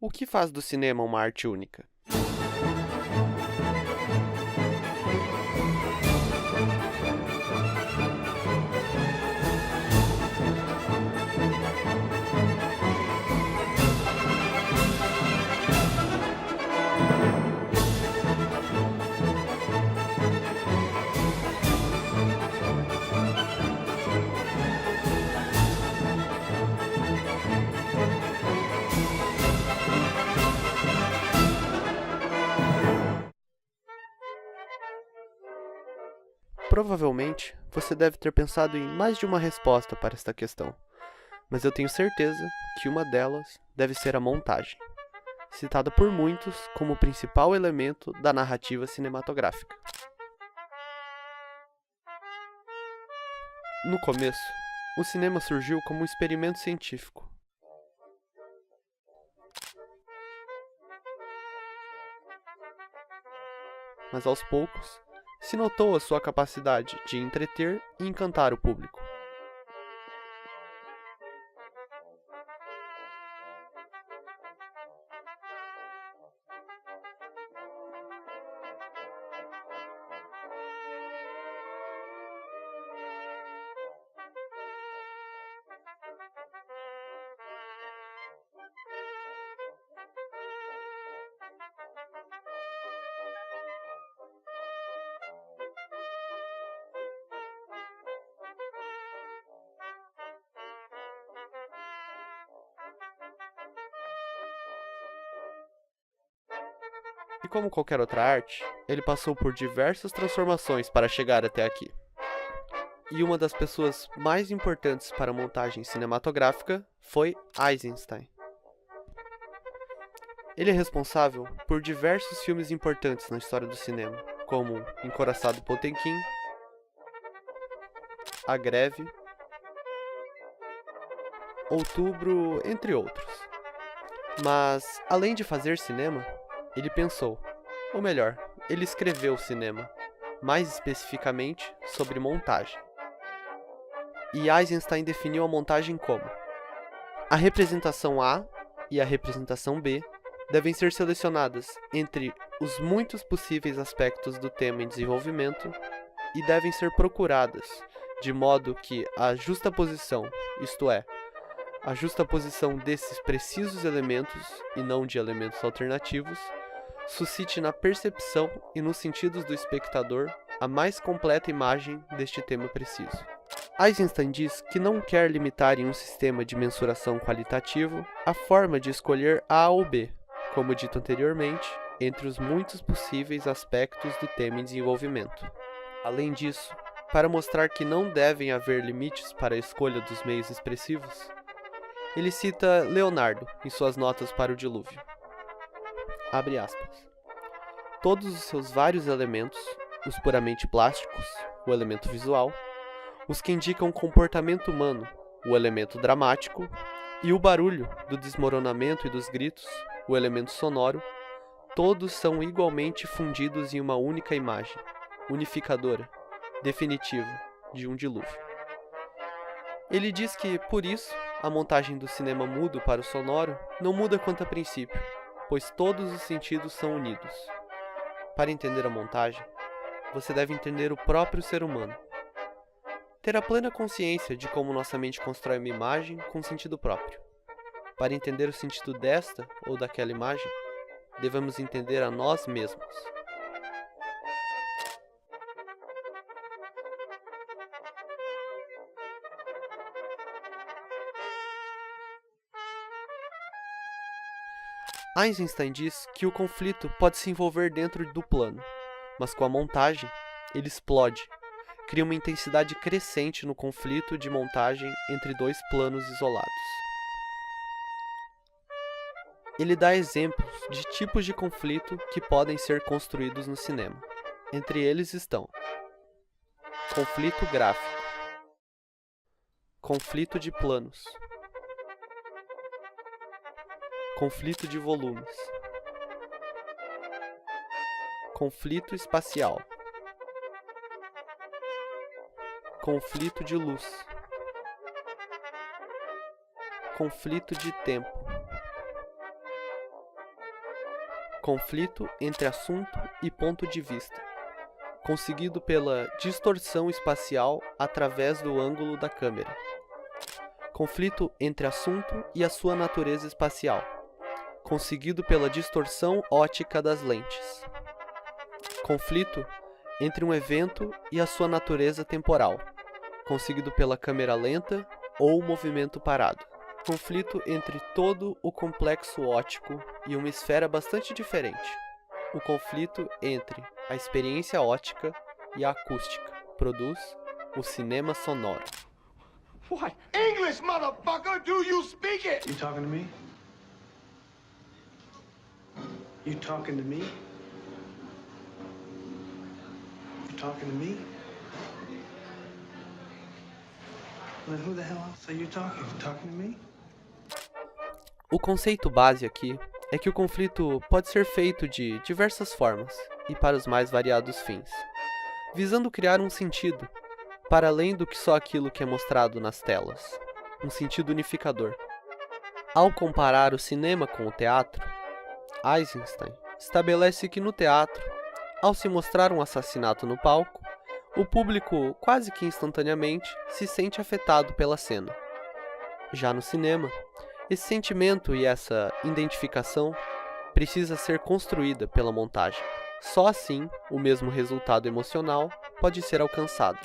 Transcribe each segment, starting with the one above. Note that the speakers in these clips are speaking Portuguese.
O que faz do cinema uma arte única? Provavelmente, você deve ter pensado em mais de uma resposta para esta questão, mas eu tenho certeza que uma delas deve ser a montagem, citada por muitos como o principal elemento da narrativa cinematográfica. No começo, o cinema surgiu como um experimento científico. Mas aos poucos, se notou a sua capacidade de entreter e encantar o público. E como qualquer outra arte, ele passou por diversas transformações para chegar até aqui. E uma das pessoas mais importantes para a montagem cinematográfica foi Eisenstein. Ele é responsável por diversos filmes importantes na história do cinema, como Encoraçado Potemkin, A Greve, Outubro, entre outros. Mas, além de fazer cinema, ele pensou, ou melhor, ele escreveu cinema, mais especificamente sobre montagem. E Eisenstein definiu a montagem como: a representação A e a representação B devem ser selecionadas entre os muitos possíveis aspectos do tema em desenvolvimento e devem ser procuradas, de modo que a justaposição, isto é, a justaposição desses precisos elementos e não de elementos alternativos, suscite na percepção e nos sentidos do espectador a mais completa imagem deste tema preciso. Eisenstein diz que não quer limitar em um sistema de mensuração qualitativo a forma de escolher A ou B, como dito anteriormente, entre os muitos possíveis aspectos do tema em desenvolvimento. Além disso, para mostrar que não devem haver limites para a escolha dos meios expressivos, ele cita Leonardo em suas notas para o Dilúvio. Abre aspas. Todos os seus vários elementos, os puramente plásticos, o elemento visual, os que indicam o comportamento humano, o elemento dramático, e o barulho do desmoronamento e dos gritos, o elemento sonoro, todos são igualmente fundidos em uma única imagem, unificadora, definitiva, de um dilúvio. Ele diz que, por isso, a montagem do cinema mudo para o sonoro não muda quanto a princípio, pois todos os sentidos são unidos. Para entender a montagem, você deve entender o próprio ser humano. Ter a plena consciência de como nossa mente constrói uma imagem com sentido próprio. Para entender o sentido desta ou daquela imagem, devemos entender a nós mesmos. Eisenstein diz que o conflito pode se envolver dentro do plano, mas com a montagem, ele explode, cria uma intensidade crescente no conflito de montagem entre dois planos isolados. Ele dá exemplos de tipos de conflito que podem ser construídos no cinema. Entre eles estão: conflito gráfico, conflito de planos, conflito de volumes, conflito espacial, conflito de luz, conflito de tempo, conflito entre assunto e ponto de vista, conseguido pela distorção espacial através do ângulo da câmera. Conflito entre assunto e a sua natureza espacial, conseguido pela distorção ótica das lentes. Conflito entre um evento e a sua natureza temporal, conseguido pela câmera lenta ou movimento parado. Conflito entre todo o complexo óptico e uma esfera bastante diferente. O conflito entre a experiência óptica e a acústica produz o cinema sonoro. What? English, motherfucker! Do you speak it? You talking to me? You talking to me? You talking to me? Then who the hell else are you talking? You talking to me? O conceito base aqui é que o conflito pode ser feito de diversas formas e para os mais variados fins, visando criar um sentido, para além do que só aquilo que é mostrado nas telas, um sentido unificador. Ao comparar o cinema com o teatro, Eisenstein estabelece que no teatro, ao se mostrar um assassinato no palco, o público quase que instantaneamente se sente afetado pela cena. Já no cinema, esse sentimento e essa identificação precisa ser construída pela montagem. Só assim, o mesmo resultado emocional pode ser alcançado.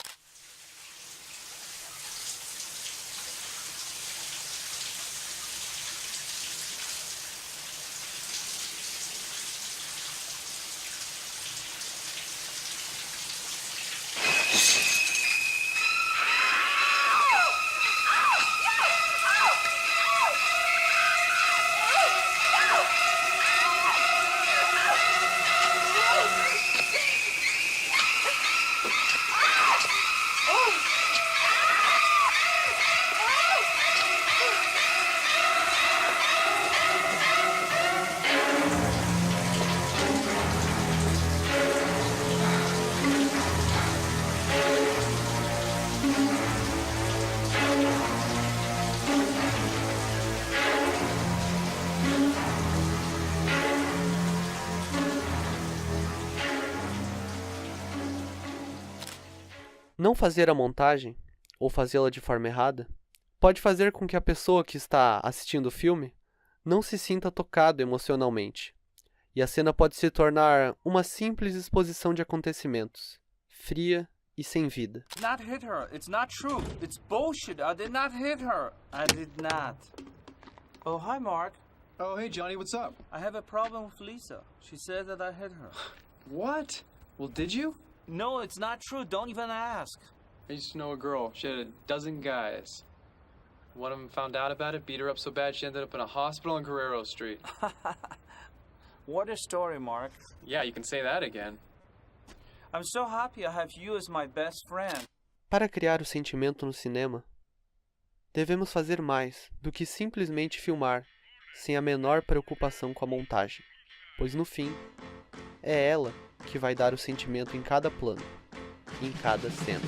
Não fazer a montagem, ou fazê-la de forma errada, pode fazer com que a pessoa que está assistindo o filme não se sinta tocado emocionalmente, e a cena pode se tornar uma simples exposição de acontecimentos, fria e sem vida. Not hit her. It's not true. It's bullshit. I did not hit her. I did not. Oh, hi, Mark. Oh, hey, Johnny, what's up? I have a problem with Lisa. She said that I hit her. What? Well, did you? No, it's not true. Don't even ask. I used to know a girl. She had a dozen guys. One of them found out about it, beat her up so bad she ended up in a hospital on Guerrero Street. What a story, Mark. Yeah, you can say that again. I'm so happy I have you as my best friend. Para criar o sentimento no cinema, devemos fazer mais do que simplesmente filmar sem a menor preocupação com a montagem, pois no fim, é ela que vai dar o sentimento em cada plano, em cada cena.